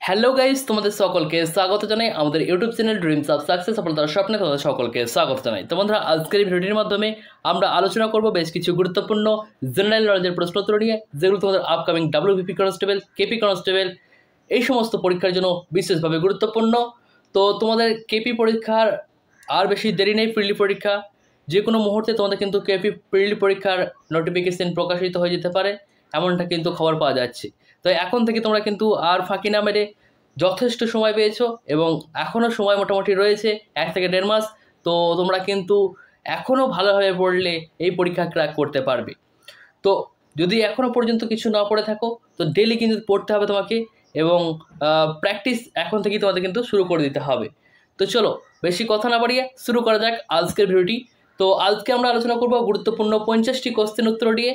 Hello guys, তোমাদের সকলকে স্বাগত জানাই আমাদের YouTube channel dreams of success সফলতার স্বপ্নে তোমাদের সকলকে স্বাগত জানাই। তো বন্ধুরা, আজকের এই ভিডিওটির মাধ্যমে আমরা আলোচনা করব বেশ কিছু গুরুত্বপূর্ণ জেনারেল নলেজের প্রশ্নোত্তর নিয়ে, যেগুলো তোমাদের upcoming WBP constable, KP constable এই সমস্ত পরীক্ষার জন্য বিশেষভাবে গুরুত্বপূর্ণ। তো তোমাদের কেপি পরীক্ষার আর বেশি দেরি নেই, প্রিলি পরীক্ষা যে কোনো মুহূর্তে তোমাদের কিন্তু কেপি প্রিলি পরীক্ষার নোটিফিকেশন প্রকাশিত হয়ে যেতে পারে, এমনটা কিন্তু খবর পাওয়া যাচ্ছে। তো এখন থেকে তোমরা কিন্তু আর ফাঁকি না মেরে যথেষ্ট সময় পেয়েছো এবং এখনও সময় মোটামুটি রয়েছে 1 থেকে 1.5 মাস। তো তোমরা কিন্তু এখনও ভালোভাবে পড়লে এই পরীক্ষা ক্র্যাক করতে পারবে। তো যদি এখনও পর্যন্ত কিছু না পড়ে থাকো তো ডেলি কিন্তু পড়তে হবে তোমাকে, এবং প্র্যাকটিস এখন থেকেই তোমাদের কিন্তু শুরু করে দিতে হবে। তো চলো বেশি কথা না বাড়িয়ে শুরু করা যাক আজকের ভিডিওটি। তো আজকে আমরা আলোচনা করব গুরুত্বপূর্ণ 50টি কোশ্চেন উত্তর নিয়ে,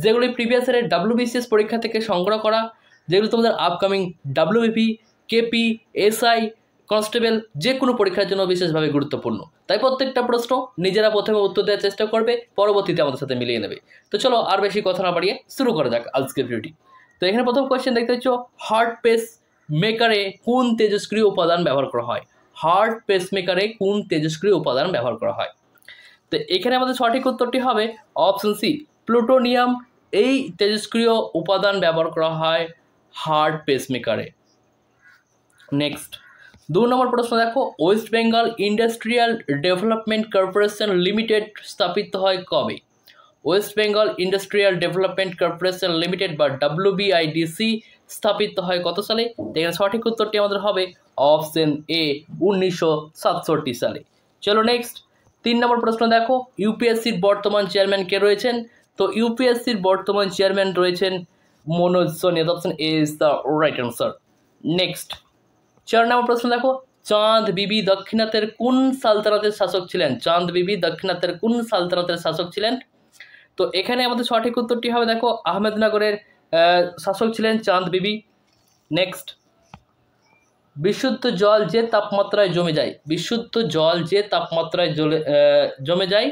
যেগুলি প্রিভিয়াস ইয়ারের ডাব্লিউবিসিএস পরীক্ষা থেকে সংগ্রহ করা, যেগুলো তোমাদের upcoming WBP, KP, SI, constable যে কোনো পরীক্ষার জন্য বিশেষভাবে গুরুত্বপূর্ণ। তাই প্রত্যেকটা প্রশ্ন নিজেরা প্রথমে উত্তর দেওয়ার চেষ্টা করবে, পরবর্তীতে আমাদের সাথে মিলিয়ে নেবে। তো চলো আর বেশি কথা না বাড়িয়ে শুরু করা যাক আজকের ভিডিওটি। তো এখানে প্রথম কোয়েশ্চেন দেখতে পাচ্ছ, হার্ট পেস মেকারে কোন তেজস্ক্রিয় উপাদান ব্যবহার করা হয়? হার্ট পেস মেকারে কোন তেজস্ক্রিয় উপাদান ব্যবহার করা হয়? তো এখানে আমাদের সঠিক উত্তরটি হবে অপশন সি, প্লুটোনিয়াম। এই তেজস্ক্রিয় উপাদান ব্যবহার করা হয় হার্ট পেসমেকারে। নেক্সট 2 নম্বর প্রশ্ন দেখো, West Bengal industrial development corporation limited স্থাপিত হয় কবে? West Bengal industrial development corporation limited বা WBIDC স্থাপিত হয় কত সালে? এখানে সঠিক উত্তরটি আমাদের হবে অপশন এ, 1967 সালে। চলো নেক্সট 3 নম্বর প্রশ্ন দেখো, ইউপিএসসির বর্তমান চেয়ারম্যান কে রয়েছেন? তো ইউপিএসসির বর্তমান চেয়ারম্যান রয়েছেন Manoj Soni. Option A is the right answer. Next 4 নম্বর প্রশ্ন দেখো, চাঁদ বিবি দাক্ষিণাত্যের কোন সালতানাতের শাসক ছিলেন? চাঁদ বিবি দাক্ষিণাত্যের কোন সালতানাতের শাসক ছিলেন? তো এখানে আমাদের সঠিক উত্তরটি হবে দেখো আহমেদনগরের শাসক ছিলেন চাঁদ বিবি। নেক্সট, বিশুদ্ধ জল যে তাপমাত্রায় জমে যায়, বিশুদ্ধ জল যে তাপমাত্রায় জমে যায়,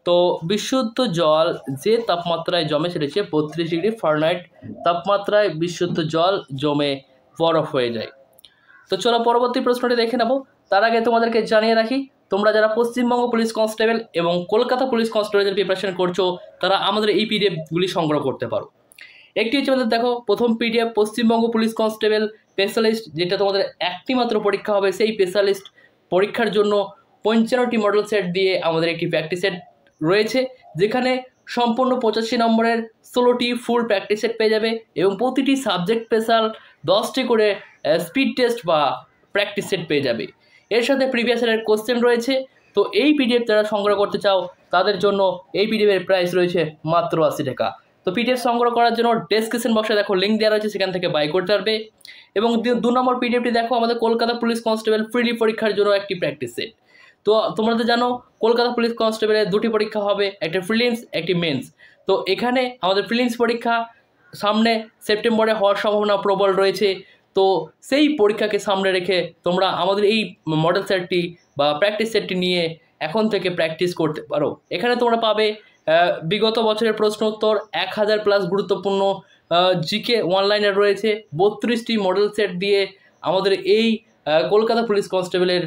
তো বিশুদ্ধ জল যে তাপমাত্রায় জমে সেটা হচ্ছে 32 ডিগ্রি ফারেনহাইট তাপমাত্রায় বিশুদ্ধ জল জমে বরফ হয়ে যায়। তো চলো পরবর্তী প্রশ্নটি দেখে নেব। তার আগে তোমাদেরকে জানিয়ে রাখি, তোমরা যারা পশ্চিমবঙ্গ পুলিশ কনস্টেবল এবং কলকাতা পুলিশ কনস্টেবলের প্রিপারেশন করছো, তারা আমাদের এই পিডিএফগুলি সংগ্রহ করতে পারো। একটি হচ্ছে আমাদের দেখো প্রথম PDF Paschimbanga police constable specialist, যেটা তোমাদের একটি মাত্র পরীক্ষা হবে। সেই স্পেশালিস্ট পরীক্ষার জন্য 55টি মডেল সেট দিয়ে আমাদের একটি প্র্যাকটিস সেট রয়েছে, যেখানে সম্পূর্ণ 85 নম্বরের 16টি ফুল প্র্যাকটিস সেট পেয়ে যাবে এবং প্রতিটি সাবজেক্ট স্পেশাল 10টি করে স্পিড টেস্ট বা প্র্যাকটিস সেট পেয়ে যাবে। এর সাথে প্রিভিয়াস ইয়ারের কোশ্চেন রয়েছে। তো এই পিডিএফ যারা সংগ্রহ করতে চাও তাদের জন্য এই পিডিএফের প্রাইস রয়েছে মাত্র 80 টাকা। তো পিডিএফ সংগ্রহ করার জন্য ডেসক্রিপশন বক্সে দেখো লিঙ্ক দেওয়া রয়েছে, সেখান থেকে বাই করতে পারবে। এবং 2 নম্বর পিডিএফটি দেখো আমাদের কলকাতা পুলিশ কনস্টেবল প্রিলি পরীক্ষার জন্য একটি প্র্যাকটিস সেট। তো তোমরা তো জানো কলকাতা পুলিশ কনস্টেবলের 2টি পরীক্ষা হবে, একটা প্রিলিমস একটি মেন্স। তো এখানে আমাদের প্রিলিমস পরীক্ষা সামনে সেপ্টেম্বরে হওয়ার সম্ভাবনা প্রবল রয়েছে। তো সেই পরীক্ষাকে সামনে রেখে তোমরা আমাদের এই মডেল সেটটি বা প্র্যাকটিস সেটটি নিয়ে এখন থেকে প্র্যাকটিস করতে পারো। এখানে তোমরা পাবে বিগত বছরের প্রশ্ন উত্তর 1000+ গুরুত্বপূর্ণ জিকে অনলাইনে রয়েছে। 32টি মডেল সেট দিয়ে আমাদের এই কলকাতা পুলিশ কনস্টেবলের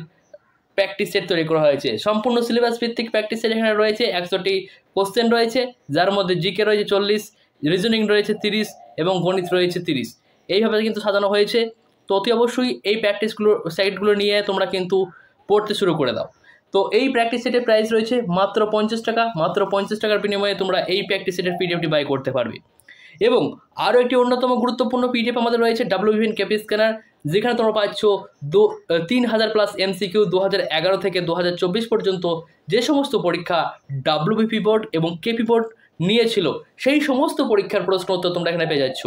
প্র্যাকটিস সেট তৈরি করা হয়েছে। সম্পূর্ণ সিলেবাস ভিত্তিক প্র্যাকটিস সেট এখানে রয়েছে। 100টি কোশ্চেন রয়েছে, যার মধ্যে জিকে রয়েছে 40, রিজনিং রয়েছে 30 এবং গণিত রয়েছে 30। এইভাবে কিন্তু সাজানো হয়েছে। তো অতি অবশ্যই এই সেটগুলো নিয়ে তোমরা কিন্তু পড়তে শুরু করে দাও। তো এই প্র্যাকটিস সেটের প্রাইস রয়েছে মাত্র 50 টাকা। মাত্র 50 টাকার বিনিময়ে তোমরা এই প্র্যাকটিস সেটের পিডিএফটি বাই করতে পারবে। এবং আরও একটি অন্যতম গুরুত্বপূর্ণ পিডিএফ আমাদের রয়েছে WBN কেপি স্ক্যানার, যেখানে তোমরা পাচ্ছ 3000+ MCQ 2011 থেকে 2024 পর্যন্ত যে সমস্ত পরীক্ষা WBP বোর্ড এবং কেপি বোর্ড নিয়েছিল, সেই সমস্ত পরীক্ষার প্রশ্ন উত্তর তোমরা এখানে পেয়ে যাচ্ছ,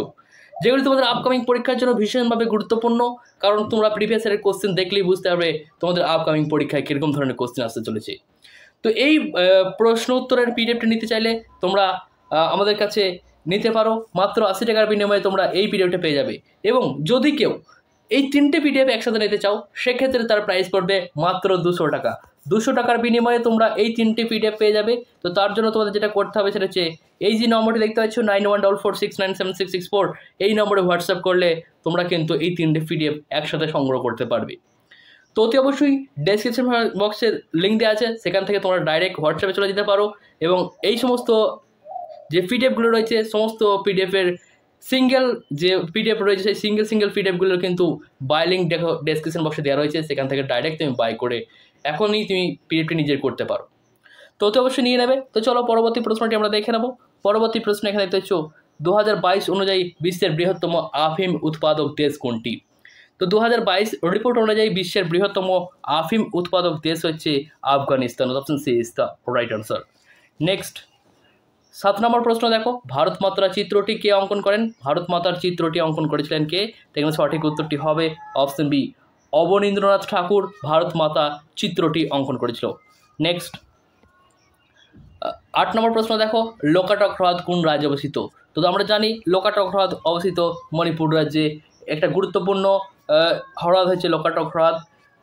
যেগুলি তোমাদের আপকামিং পরীক্ষার জন্য ভীষণভাবে গুরুত্বপূর্ণ। কারণ তোমরা প্রিভিয়াস ইয়ারের কোশ্চেন দেখলেই বুঝতে পারবে তোমাদের আপকামিং পরীক্ষায় কীরকম ধরনের কোশ্চেন আসতে চলেছে। তো এই প্রশ্ন উত্তরের পিডিএফটি নিতে চাইলে তোমরা আমাদের কাছে নিতে পারো। মাত্র 80 টাকার বিনিময়ে তোমরা এই পিডিএফটা পেয়ে যাবে। এবং যদি কেউ এই 3টে পিডিএফ একসাথে নিতে চাও সেক্ষেত্রে তার প্রাইস পড়বে মাত্র 200 টাকা। 200 টাকার বিনিময়ে তোমরা এই 3টে পিডিএফ পেয়ে যাবে। তো তার জন্য তোমাদের যেটা করতে হবে সেটা হচ্ছে এই যে নম্বরটি দেখতে পাচ্ছ 9144697664, এই নম্বরে হোয়াটসঅ্যাপ করলে তোমরা কিন্তু এই 3টে পিডিএফ একসাথে সংগ্রহ করতে পারবে। তো অতি অবশ্যই ডেসক্রিপশন বক্সের লিঙ্ক দেওয়া আছে, সেখান থেকে তোমরা ডাইরেক্ট হোয়াটসঅ্যাপে চলে যেতে পারো এবং এই সমস্ত যে পিডিএফগুলো রয়েছে সমস্ত পিডিএফের সিঙ্গেল যে পিডিএফ রয়েছে সেই সিঙ্গেল পিডিএফগুলো কিন্তু বাই লিঙ্ক দেখো ডেসক্রিপশন বক্সে দেওয়া রয়েছে, সেখান থেকে ডাইরেক্ট তুমি বাই করে এখনই তুমি পিডিএফটি নিজের করতে পারো। তো অতি অবশ্যই নিয়ে নেবে। তো চলো পরবর্তী প্রশ্নটি আমরা দেখে নেব। পরবর্তী প্রশ্ন এখানে দেখতে হচ্ছে 2022 অনুযায়ী বিশ্বের বৃহত্তম আফিম উৎপাদক দেশ কোনটি? তো 2022 রিপোর্ট অনুযায়ী বিশ্বের বৃহত্তম আফিম উৎপাদক দেশ হচ্ছে Afghanistan. Option C is the right answer. Next 7 number প্রশ্ন দেখো, ভারত মাতার চিত্রটি কে অঙ্কন করেন? ভারত মাতার চিত্রটি অঙ্কন করেছিলেন কে? এখানে সঠিক উত্তরটি হবে অপশন বি, অবনীন্দ্রনাথ ঠাকুর ভারত মাতা চিত্রটি অঙ্কন করেছিল। নেক্সট 8 নম্বর প্রশ্ন দেখো, লোকাটক হ্রদ কোন রাজ্যে অবস্থিত? তো আমরা জানি লোকাটক হ্রদ অবস্থিত মণিপুর রাজ্যে। একটা গুরুত্বপূর্ণ হ্রদ হচ্ছে লোকাটক হ্রদ।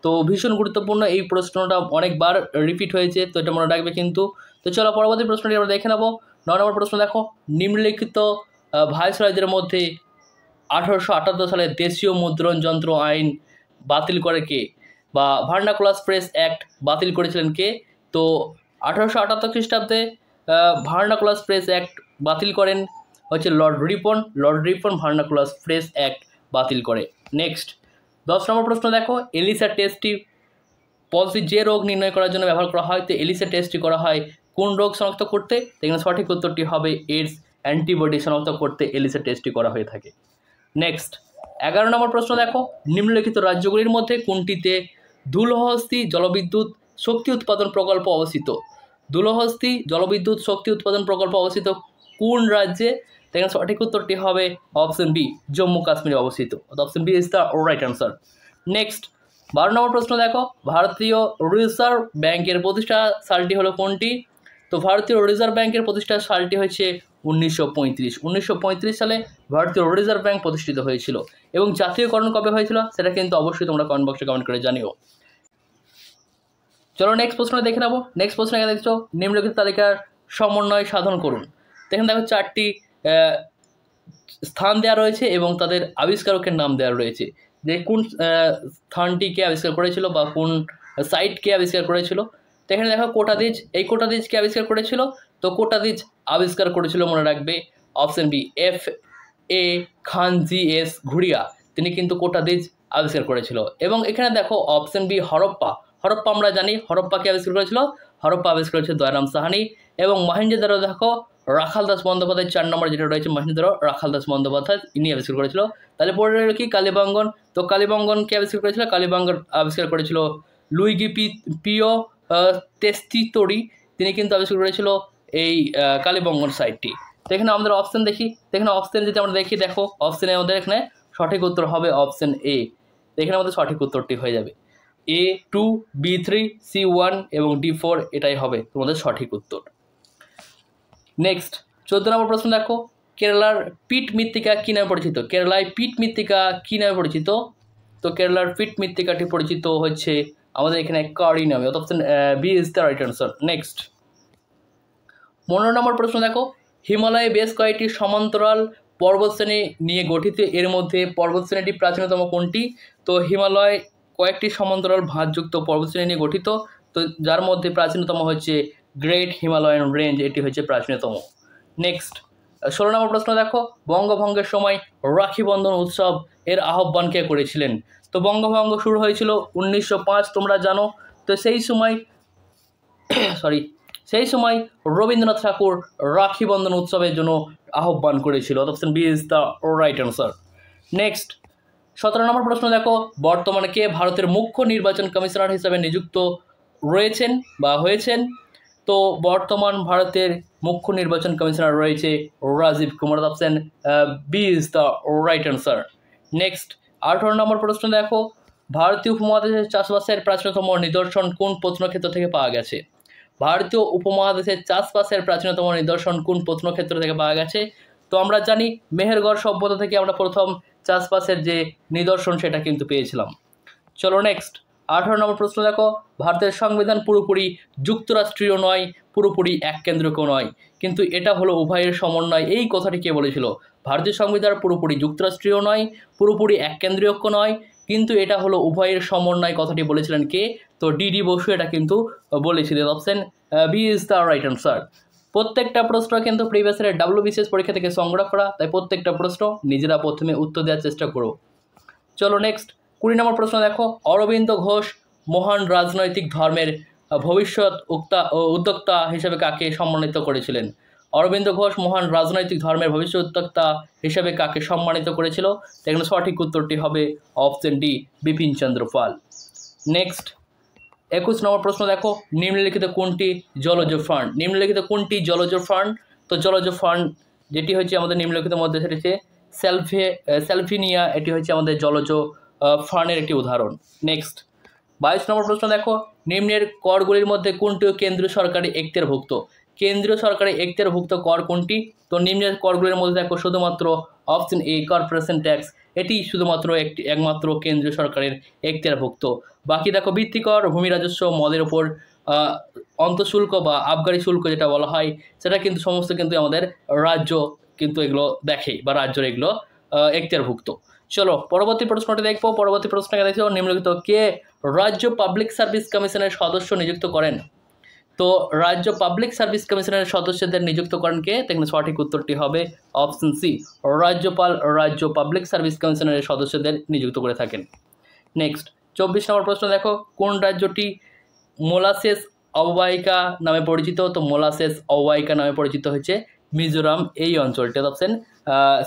তো ভীষণ গুরুত্বপূর্ণ, এই প্রশ্নটা অনেকবার রিপিট হয়েছে, তো এটা মনে রাখবে কিন্তু। তো চলো পরবর্তী প্রশ্নটি আমরা দেখে নেব। 9 নম্বর প্রশ্ন দেখো, নিম্নলিখিত ভাইসরয়দের মধ্যে 1878 সালে দেশীয় মুদ্রণ যন্ত্র আইন বাতিল করে কে? বা ভার্নাকুলার প্রেস অ্যাক্ট বাতিল করেছিলেন কে? তো 1878 খ্রিস্টাব্দে ভার্নাকুলার প্রেস অ্যাক্ট বাতিল করেন হচ্ছে Lord Ripon. Lord Ripon vernacular press act বাতিল করে। নেক্সট 10 নম্বর প্রশ্ন দেখো, এলিসা টেস্টটি পজিটিভ যে রোগ নির্ণয় করার জন্য ব্যবহার করা হয়, তো এলিসা টেস্টটি করা হয় কোন রোগ শনাক্ত করতে? এখানে সঠিক উত্তরটি হবে এইডস অ্যান্টিবডি শনাক্ত করতে এলিসা টেস্টটি করা হয়ে থাকে। নেক্সট 11 নম্বর প্রশ্ন দেখো, নিম্নলিখিত রাজ্যগুলির মধ্যে কোনটিতে ধুলহস্তি জলবিদ্যুৎ শক্তি উৎপাদন প্রকল্প অবস্থিত? ধুলহস্তি জলবিদ্যুৎ শক্তি উৎপাদন প্রকল্প অবস্থিত কোন রাজ্যে? এখানে সঠিক উত্তরটি হবে অপশন বি, জম্মু কাশ্মীরে অবস্থিত। Option B is the right answer. Next 12 number প্রশ্ন দেখো, ভারতীয় রিজার্ভ ব্যাংকের প্রতিষ্ঠা সালটি হলো কোনটি? তো ভারতীয় রিজার্ভ ব্যাংকের প্রতিষ্ঠা সালটি হচ্ছে 1935। 1935 সালে ভারতীয় রিজার্ভ ব্যাংক প্রতিষ্ঠিত হয়েছিল। এবং জাতীয়করণ কবে হয়েছিল সেটা কিন্তু অবশ্যই তোমরা কমেন্ট বক্সে কমেন্ট করে জানিও। চলো নেক্সট প্রশ্ন দেখে নেবো। নেক্সট প্রশ্ন এখানে দেখছো, নিম্নলিখিত তালিকার সমন্বয় সাধন করুন। এখানে দেখো 4টি স্থান দেওয়া রয়েছে এবং তাদের আবিষ্কারকের নাম দেওয়া রয়েছে, যে কোন স্থানটিকে আবিষ্কার করেছিল বা কোন সাইটকে আবিষ্কার করেছিল। তো এখানে দেখো কোটাদিজ, এই কোটাদিজকে আবিষ্কার করেছিল। তো কোটাদিজ আবিষ্কার করেছিল মনে রাখবে অপশন বি, F.A. খানজি.S. ঘুরিয়া, তিনি কিন্তু কোটাদিজ আবিষ্কার করেছিল। এবং এখানে দেখো অপশন বি হরপ্পা। হরপ্পা আমরা জানি হরপ্পাকে আবিষ্কার করেছিল, হরপ্পা আবিষ্কার করেছে দয়ারাম সাহানি। এবং মহেঞ্জোদারো দেখো রাখাল দাস বন্দ্যোপাধ্যায়, 4 নম্বর যেটা রয়েছে মহেঞ্জোদারো রাখাল দাস বন্দ্যোপাধ্যায়, ইনি আবিষ্কার করেছিল। তাহলে পড়ে রইল কি কালীবঙ্গন। তো কালীবঙ্গনকে আবিষ্কার করেছিল, কালীবঙ্গন আবিষ্কার করেছিল লুইগি পিও তেস্তিতোরি, তিনি কিন্তু আবিষ্কার করেছিল এই কালীবঙ্গন সাইটটি। তো এখানে আমাদের অপশন দেখি, এখানে অপশন যদি আমরা দেখি, দেখো অপশনে আমাদের এখানে সঠিক উত্তর হবে অপশন এ। এখানে আমাদের সঠিক উত্তরটি হয়ে যাবে A2, B3, C1 এবং D4, এটাই হবে তোমাদের সঠিক উত্তর। নেক্সট 14 নম্বর প্রশ্ন দেখো, কেরালার পিট মৃত্তিকা কী নামে পরিচিত? কেরালায় পিট মৃত্তিকা কী নামে পরিচিত? তো কেরালার পিট মৃত্তিকাটি পরিচিত হচ্ছে আমাদের এখানে কারি নামে। Option B is the right answer. Next 15 number প্রশ্ন দেখো, হিমালয়ে বেশ কয়েকটি সমান্তরাল পর্বতশ্রেণী নিয়ে গঠিত, এর মধ্যে পর্বতশ্রেণীটি প্রাচীনতম কোনটি? তো হিমালয় কয়েকটি সমান্তরাল ভাঁজযুক্ত পর্বতশ্রেণী নিয়ে গঠিত, তো যার মধ্যে প্রাচীনতম হচ্ছে গ্রেট হিমালয়ান রেঞ্জ, এটি হচ্ছে প্রাচীনতম। নেক্সট 16 নম্বর প্রশ্ন দেখো, বঙ্গভঙ্গের সময় রাখি বন্ধন উৎসব এর আহ্বান কে করেছিলেন? তো বঙ্গভঙ্গ শুরু হয়েছিল 1905 তোমরা জানো। তো সেই সময় রবীন্দ্রনাথ ঠাকুর রাখি বন্ধন উৎসবের জন্য আহ্বান করেছিল। Option B is the right answer. Next 17 number প্রশ্ন দেখো, বর্তমানে কে ভারতের মুখ্য নির্বাচন কমিশনার হিসেবে নিযুক্ত রয়েছেন বা হয়েছেন? তো বর্তমান ভারতের মুখ্য নির্বাচন কমিশনার রয়েছে Rajiv Kumar. Option B is the right answer. Next 18 number প্রশ্ন দেখো, ভারতীয় উপমহাদেশের চাষবাসের প্রাচীনতম নিদর্শন কোন প্রত্নক্ষেত্র থেকে পাওয়া গেছে? ভারতীয় উপমহাদেশের চাষবাসের প্রাচীনতম নিদর্শন কোন প্রত্নক্ষেত্র থেকে পাওয়া গেছে? তো আমরা জানি মেহেরগড় সভ্যতা থেকে আমরা প্রথম চাষবাসের যে নিদর্শন সেটা কিন্তু পেয়েছিলাম। চলো নেক্সট 18 নম্বর প্রশ্ন দেখো, ভারতের সংবিধান পুরোপুরি যুক্তরাষ্ট্রীয় নয়, পুরোপুরি এক কেন্দ্রীয় নয়, কিন্তু এটা হলো উভয়ের সমন্বয়। এই কথাটি কে বলেছিল? ভারতীয় সংবিধান পুরোপুরি যুক্তরাষ্ট্রীয় নয়, পুরোপুরি এক কেন্দ্রীয় নয়, কিন্তু এটা হলো উভয়ের সমন্বয়, কথাটি বলেছিলেন কে? তো ডি বসু এটা কিন্তু বলেছিলেন। Option B is the right answer. প্রত্যেকটা প্রশ্ন কিন্তু প্রিভিয়াস ইয়ারের WBCS পরীক্ষা থেকে সংগ্রহ করা, তাই প্রত্যেকটা প্রশ্ন নিজেরা প্রথমে উত্তর দেওয়ার চেষ্টা করো। চলো নেক্সট 20 নম্বর প্রশ্ন দেখো, অরবিন্দ ঘোষ মহান রাজনৈতিক ধর্মের ভবিষ্যৎ উদ্যোক্তা হিসেবে কাকে সম্মানিত করেছিলেন? অরবিন্দ ঘোষ মহান রাজনৈতিক ধর্মের ভবিষ্যৎ উদ্যোক্তা হিসেবে কাকে সম্মানিত করেছিল? এখানে সঠিক উত্তরটি হবে option D, Bipin Chandra Pal. Next 21 নম্বর প্রশ্ন দেখো, নিম্নলিখিত কোনটি জলজ ফান্ড? নিম্নলিখিত কোনটি জলজ ফান্ড? তো জলজ ফান্ড যেটি হচ্ছে আমাদের নিম্নলিখিত মধ্যে সেটি হচ্ছে স্যালভিনিয়া, এটি হচ্ছে আমাদের জলজ ফান্ডের একটি উদাহরণ। নেক্সট 22 নম্বর প্রশ্ন দেখো, নিম্নের করগুলির মধ্যে কোনটি কেন্দ্রীয় সরকারি এখতিয়ারভুক্ত? কেন্দ্রীয় সরকারি এখতিয়ারভুক্ত কর কোনটি? তো নিম্নের করগুলির মধ্যে দেখো শুধুমাত্র অপশন এ কর্পোরেশন ট্যাক্স, এটি শুধুমাত্র একমাত্র কেন্দ্রীয় সরকারের এখতিয়ারভুক্ত। বাকি দেখো বৃত্তিকর, ভূমি রাজস্ব, মদের ওপর অন্তঃশুল্ক বা আবগারি শুল্ক যেটা বলা হয়, সেটা কিন্তু সমস্ত কিন্তু আমাদের রাজ্য কিন্তু এগুলো দেখে বা রাজ্যের এগুলো এখতিয়ারভুক্ত। চলো পরবর্তী প্রশ্নটি দেখবো। পরবর্তী প্রশ্নটা দেখো, নিম্নলিখিত কে রাজ্য পাবলিক সার্ভিস কমিশনের সদস্য নিযুক্ত করেন? তো রাজ্য পাবলিক সার্ভিস কমিশনের সদস্যদের নিযুক্ত করেন কে? এখানে সঠিক উত্তরটি হবে অপশন সি, রাজ্যপাল রাজ্য পাবলিক সার্ভিস কমিশনের সদস্যদের নিযুক্ত করে থাকেন। নেক্সট 24 নম্বর প্রশ্ন দেখো, কোন রাজ্যটি মোলাসেস অববাহিকা নামে পরিচিত? তো মোলাসেস অববাহিকা নামে পরিচিত হচ্ছে মিজোরাম, এই অঞ্চলটি। Option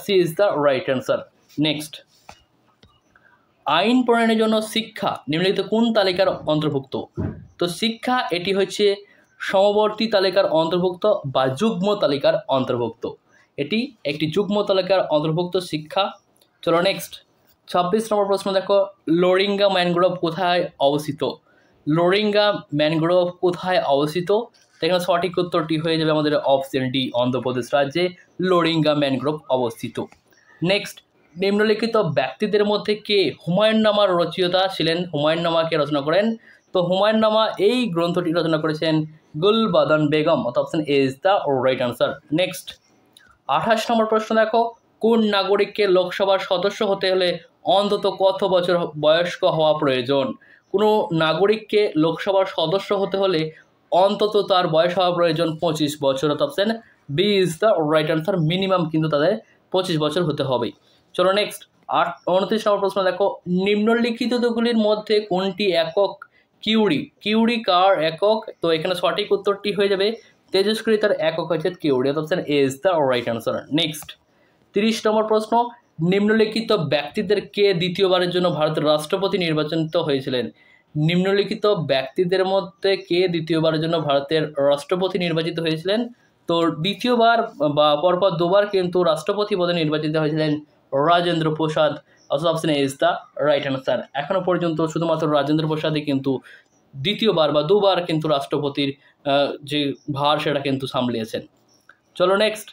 C is the right answer. Next, আইন প্রণয়নের জন্য শিক্ষা নিম্নলিখিত কোন তালিকার অন্তর্ভুক্ত? তো শিক্ষা এটি হচ্ছে সমবর্তী তালিকার অন্তর্ভুক্ত বা যুগ্ম তালিকার অন্তর্ভুক্ত, এটি একটি যুগ্ম তালিকার অন্তর্ভুক্ত শিক্ষা। চলো নেক্সট 26 নম্বর প্রশ্ন দেখো, লোরিঙ্গা ম্যানগ্রোভ কোথায় অবস্থিত? লোরিঙ্গা ম্যানগ্রোভ কোথায় অবস্থিত? এখানে সঠিক উত্তরটি হয়ে যাবে আমাদের অপশন ডি, অন্ধ্রপ্রদেশ রাজ্যে লোরিঙ্গা ম্যানগ্রোভ অবস্থিত। নেক্সট, নিম্নলিখিত ব্যক্তিদের মধ্যে কে হুমায়ুন নামার রচয়িতা ছিলেন? হুমায়ুন নামাকে রচনা করেন? তো হুমায়ুন নামা এই গ্রন্থটি রচনা করেছেন Gulbadan Begum, option A is the right answer. Next 28 নম্বর প্রশ্ন দেখো, কোন নাগরিককে লোকসভার সদস্য হতে হলে অন্তত কত বছর বয়স্ক হওয়া প্রয়োজন? কোনো নাগরিককে লোকসভার সদস্য হতে হলে অন্তত তার বয়স হওয়া প্রয়োজন 25 বছর, option B is the right answer. Minimum কিন্তু তাদের 25 বছর হতে হবে। চলো নেক্সট 29 নম্বর প্রশ্ন দেখো, নিম্নলিখিতগুলির মধ্যে কোনটি একক কিউরি? কিউরি কার একক? তো এখানে সঠিক উত্তরটি হয়ে যাবে তেজস্ক্রিয়তার একক হচ্ছে curie, option A is the right answer. Next 30 number প্রশ্ন, নিম্নলিখিত ব্যক্তিদের কে দ্বিতীয়বারের জন্য ভারতের রাষ্ট্রপতি নির্বাচিত হয়েছিলেন? নিম্নলিখিত ব্যক্তিদের মধ্যে কে দ্বিতীয়বারের জন্য ভারতের রাষ্ট্রপতি নির্বাচিত হয়েছিলেন? তো দ্বিতীয়বার বা পরপর দুবার কিন্তু রাষ্ট্রপতি পদে নির্বাচিত হয়েছিলেন Rajendra Prasad, option A is the right answer. এখনো পর্যন্ত শুধুমাত্র রাজেন্দ্র প্রসাদই কিন্তু দ্বিতীয়বার বা দুবার কিন্তু রাষ্ট্রপতির যে ভার সেটা কিন্তু সামলিয়েছেন। চলো নেক্সট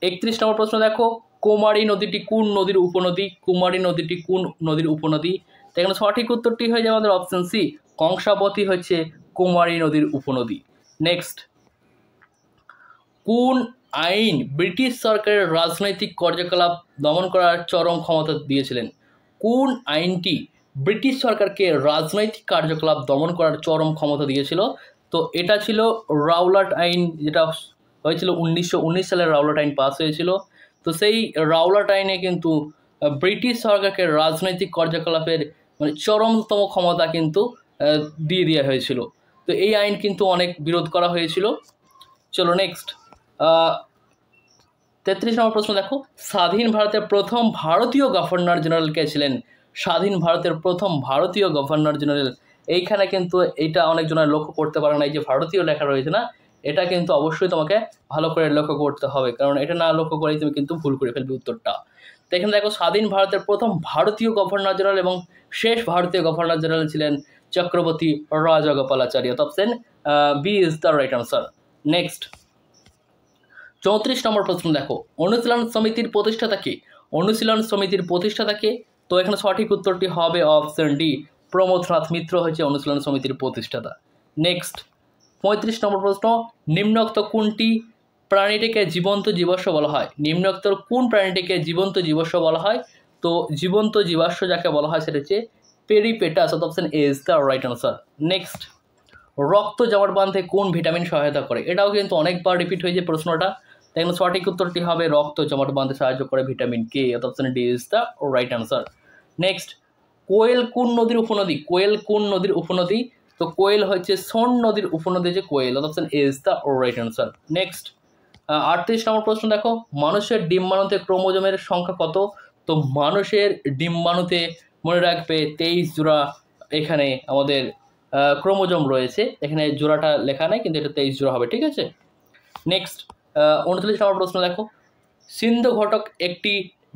31 নম্বর প্রশ্ন দেখো, কুমারী নদীটি কোন নদীর উপনদী? কুমারী নদীটি কোন নদীর উপনদী? তো এখানে সঠিক উত্তরটি হয়ে যাবে আমাদের অপশন সি, কংসাবতী হচ্ছে কুমারী নদীর উপনদী। নেক্সট, কোন আইন ব্রিটিশ সরকারের রাজনৈতিক কার্যকলাপ দমন করার চরম ক্ষমতা দিয়েছিলেন? কোন আইনটি ব্রিটিশ সরকারকে রাজনৈতিক কার্যকলাপ দমন করার চরম ক্ষমতা দিয়েছিল? তো এটা ছিল রাওলাট আইন, যেটা হয়েছিল 1919 সালে রাওলাট আইন পাস হয়েছিল। তো সেই রাওলাট আইনে কিন্তু ব্রিটিশ সরকারকে রাজনৈতিক কার্যকলাপের মানে চরমতম ক্ষমতা কিন্তু দিয়ে দেওয়া হয়েছিল। তো এই আইন কিন্তু অনেক বিরোধ করা হয়েছিল। চলো নেক্সট 33 নম্বর প্রশ্ন দেখো, স্বাধীন ভারতের প্রথম ভারতীয় গভর্নর জেনারেল কে ছিলেন? স্বাধীন ভারতের প্রথম ভারতীয় গভর্নর জেনারেল, এইখানে কিন্তু এইটা অনেকজনের লক্ষ্য করতে পারে না, এই যে ভারতীয় লেখা রয়েছে না, এটা কিন্তু অবশ্যই তোমাকে ভালো করে লক্ষ্য করতে হবে, কারণ এটা না লক্ষ্য করেই তুমি কিন্তু ভুল করে ফেলবে উত্তরটা। তো এখানে দেখো, স্বাধীন ভারতের প্রথম ভারতীয় গভর্নর জেনারেল এবং শেষ ভারতীয় গভর্নর জেনারেল ছিলেন Chakravarti Rajagopalachari, option B is the right answer. Next 34 number প্রশ্ন দেখো, অনুশীলন সমিতির প্রতিষ্ঠাতা কে? অনুশীলন সমিতির প্রতিষ্ঠাতাকে? তো এখানে সঠিক উত্তরটি হবে অপশন ডি, প্রমথনাথ মিত্র হচ্ছে অনুশীলন সমিতির প্রতিষ্ঠাতা। নেক্সট 35 নম্বর প্রশ্ন, নিম্নোক্ত কোনটি প্রাণীটিকে জীবন্ত জীবাশ্ম বলা হয়? নিম্নোক্তর কোন প্রাণীটিকে জীবন্ত জীবাশ্ম বলা হয়? তো জীবন্ত জীবাশ্ম যাকে বলা হয় সেটা হচ্ছে peripatus, option A is the right answer. Next, রক্ত জমাট বাঁধতে কোন ভিটামিন সহায়তা করে? এটাও কিন্তু অনেকবার রিপিট হয়েছে প্রশ্নটা, তাই সঠিক উত্তরটি হবে রক্ত জমাট বাঁধতে সাহায্য করে vitamin K, option D is the right answer. Next, Koel কোন নদীর উপনদী? কোয়েল কোন নদীর উপনদী? তো কোয়েল হচ্ছে সোন নদীর উপনদী যে Koel, option A is the right answer. Next 38 নম্বর প্রশ্ন দেখো, মানুষের ডিম্বাণুতে ক্রোমোজোমের সংখ্যা কত? তো মানুষের ডিম্বাণুতে মনে রাখবে 23 জোড়া এখানে আমাদের ক্রোমোজোম রয়েছে, এখানে জোড়াটা লেখা নেই কিন্তু এটা 23 জোড়া হবে, ঠিক আছে। নেক্সট 39 নম্বর প্রশ্ন দেখো, সিন্ধু ঘটক একটি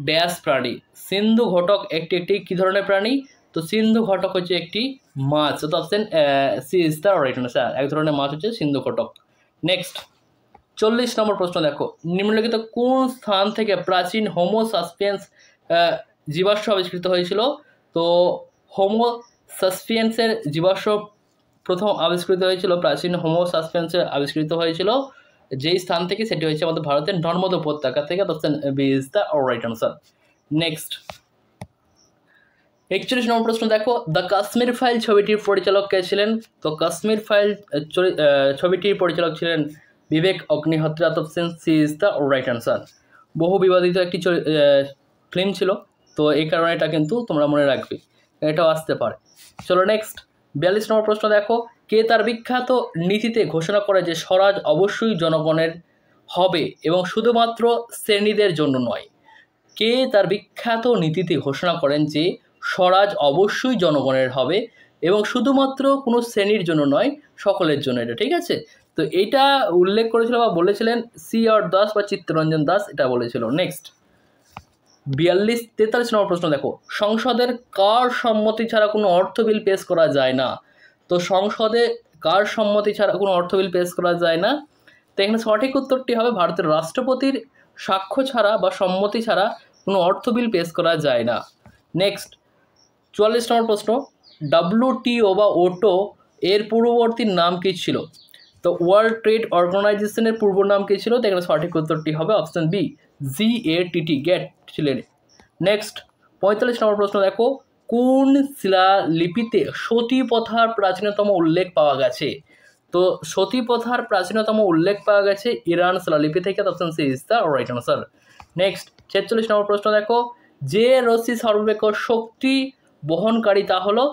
ড্যাশ প্রাণী? সিন্ধু ঘটক একটি কী ধরনের প্রাণী? তো সিন্ধু ঘটক হচ্ছে একটি মাছ, তো option C is the right answer, এক ধরনের মাছ হচ্ছে সিন্ধু ঘটক। নেক্সট 40 নম্বর প্রশ্ন দেখো, নিম্নলিখিত কোন স্থান থেকে প্রাচীন হোমো সাসপিয়েন্স জীবাশ্ম আবিষ্কৃত হয়েছিল? তো হোমো সাসপিয়েন্সের জীবাশ্ম প্রথম আবিষ্কৃত হয়েছিল, প্রাচীন হোমো সাসপিয়েন্সের আবিষ্কৃত হয়েছিল যেই স্থান থেকে, সেটি হচ্ছে আমাদের ভারতের নর্মদা উপত্যকা থেকে, option B is the right answer. Next 41 number প্রশ্ন দেখো, দ্য কাশ্মীর ফাইল ছবিটির পরিচালক কে ছিলেন? তো কাশ্মীর ফাইল ছবিটির পরিচালক ছিলেন Vivek Agnihotri, option C is the right answer. বহু বিবাদিত একটি ফিল্ম ছিল, তো এই কারণে এটা কিন্তু তোমরা মনে রাখবে, এটাও আসতে পারে। চলো নেক্সট 42 নম্বর প্রশ্ন দেখো, কে তার বিখ্যাত নীতিতে ঘোষণা করে যে স্বরাজ অবশ্যই জনগণের হবে এবং শুধুমাত্র শ্রেণীদের জন্য নয়? কে তার বিখ্যাত নীতিতে ঘোষণা করেন যে স্বরাজ অবশ্যই জনগণের হবে এবং শুধুমাত্র কোনো শ্রেণীর জন্য নয়, সকলের জন্য, এটা ঠিক আছে। তো এইটা উল্লেখ করেছিল বা বলেছিলেন সি আর দাস বা চিত্তরঞ্জন দাস, এটা বলেছিল। নেক্সট 43 নম্বর প্রশ্ন দেখো, সংসদের কার সম্মতি ছাড়া কোনো অর্থ বিল পেশ করা যায় না? তো সংসদে কার সম্মতি ছাড়া কোনো অর্থ বিল পেশ করা যায় না? তো এখানে সঠিক উত্তরটি হবে ভারতের রাষ্ট্রপতির সাক্ষ্য ছাড়া বা সম্মতি ছাড়া কোনো অর্থ বিল পেশ করা যায় না। নেক্সট 44 নম্বর প্রশ্ন, WTO বা ওটো এর পূর্ববর্তী নাম কী ছিল? তো ওয়ার্ল্ড ট্রেড অর্গানাইজেশনের পূর্ব নাম কী ছিল? তো এখানে সঠিক উত্তরটি হবে অপশন বি, GATT, গ্যাট ছিলেন। নেক্সট 45 নম্বর প্রশ্ন দেখো, কোন শিলালিপিতে সতী প্রথার প্রাচীনতম উল্লেখ পাওয়া গেছে? তো সতী প্রথার প্রাচীনতম উল্লেখ পাওয়া গেছে ইরান শিলালিপি থেকে, option C is the right answer. Next 46 number প্রশ্ন দেখো, যে রশ্মি সর্বাপেক্ষ শক্তি বহনকারী তা হলো?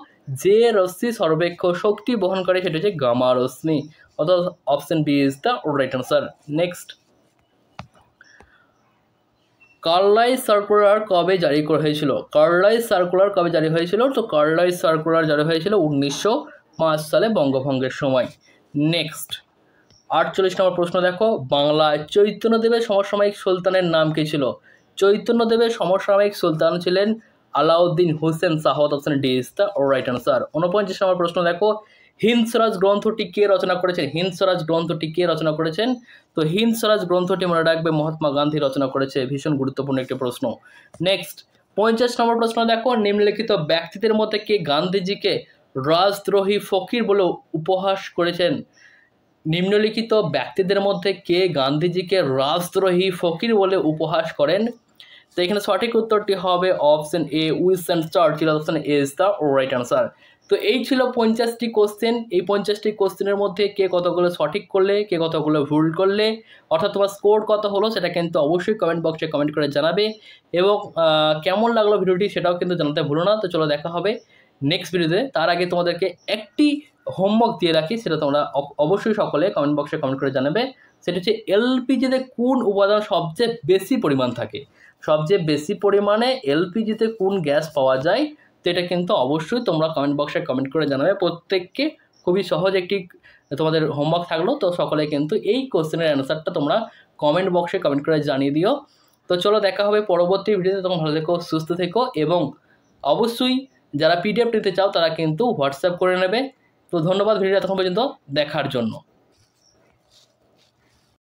যে রশ্মি সর্বাপেক্ষ শক্তি বহনকারী সেটা হচ্ছে গামা রশ্মি, অর্থাৎ option B is the right answer. Next, Carlyle circular কবে জারি করা হয়েছিল? কার্লাইল সার্কুলার কবে জারি হয়েছিল? তো কার্লাইল সার্কুলার জারি হয়েছিল 1905 সালে বঙ্গভঙ্গের সময়। নেক্সট 48 নম্বর প্রশ্ন দেখো, বাংলায় চৈতন্যদেবের সমসাময়িক সুলতানের নাম কী ছিল? চৈতন্যদেবের সমসাময়িক সুলতান ছিলেন Alauddin Hossain Shah, option D is the right answer. 49 নম্বর প্রশ্ন দেখো, হিন্দ স্বরাজ গ্রন্থটি কে রচনা করেছেন? হিন্দ স্বরাজ গ্রন্থটি কে রচনা করেছেন? তো হিন্দ স্বরাজ গ্রন্থটি মনে রাখবে মহাত্মা গান্ধী রচনা করেছে, ভীষণ গুরুত্বপূর্ণ একটি প্রশ্ন। নেক্সট 50 নম্বর প্রশ্ন দেখো, নিম্নলিখিত ব্যক্তিদের মধ্যে কে গান্ধীজিকে রাজদ্রোহী ফকির বলে উপহাস করেছেন? নিম্নলিখিত ব্যক্তিদের মধ্যে কে গান্ধীজিকে রাজদ্রোহী ফকির বলে উপহাস করেন? তো এখানে সঠিক উত্তরটি হবে option A, Winston Churchill, option A is the right answer. তো এই ছিল 50টি কোশ্চেন। এই 50টি কোশ্চেনের মধ্যে কে কতগুলো সঠিক করলে, কে কতগুলো ভুল করলে, অর্থাৎ তোমার স্কোর কত হলো সেটা কিন্তু অবশ্যই কমেন্ট বক্সে কমেন্ট করে জানাবে এবং কেমন লাগলো ভিডিওটি সেটাও কিন্তু জানাতে ভুলো না। তো চলো দেখা হবে নেক্সট ভিডিওতে। তার আগে তোমাদেরকে একটি হোমওয়ার্ক দিয়ে রাখি, সেটা তোমরা অবশ্যই সকলে কমেন্ট বক্সে কমেন্ট করে জানাবে। সেটা হচ্ছে এলপিজিতে কোন উপাদান সবচেয়ে বেশি পরিমাণ থাকে? সবচেয়ে বেশি পরিমাণে এলপিজিতে কোন গ্যাস পাওয়া যায়? তো এটা কিন্তু অবশ্যই তোমরা কমেন্ট বক্সে কমেন্ট করে জানাবে। প্রত্যেককে খুবই সহজ একটি তোমাদের হোমওয়ার্ক থাকলো, তো সকলে কিন্তু এই কোশ্চেনের অ্যান্সারটা তোমরা কমেন্ট বক্সে কমেন্ট করে জানিয়ে দিও। তো চলো দেখা হবে পরবর্তী ভিডিওতে। তোমরা ভালো থেকো, সুস্থ থেকো এবং অবশ্যই যারা PDF নিতে চাও তারা কিন্তু হোয়াটসঅ্যাপ করে নেবে। তো ধন্যবাদ ভিডিওটা এতক্ষণ পর্যন্ত দেখার জন্য।